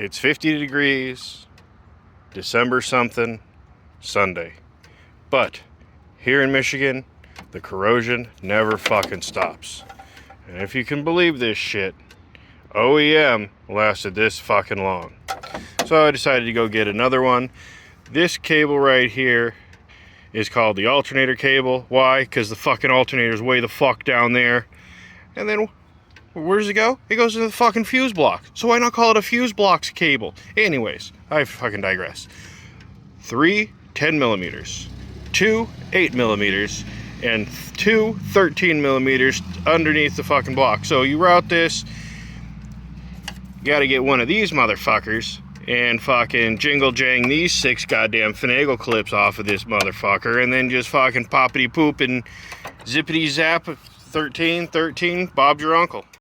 It's 50 degrees, December something, Sunday. But here in Michigan, the corrosion never fucking stops. And if you can believe this shit, OEM lasted this fucking long. So I decided to go get another one. This cable right here is called the alternator cable. Why? Because the fucking alternator's way the fuck down there. And then where does it go? It goes to the fucking fuse block. So why not call it a fuse blocks cable? Anyways, I fucking digress. 3 10 millimeters, 2 8 millimeters, and 2 13 millimeters underneath the fucking block. So you route this, you gotta get one of these motherfuckers and fucking jingle jang these 6 goddamn finagle clips off of this motherfucker, and then just fucking poppity poop and zippity zap 13, Bob's your uncle.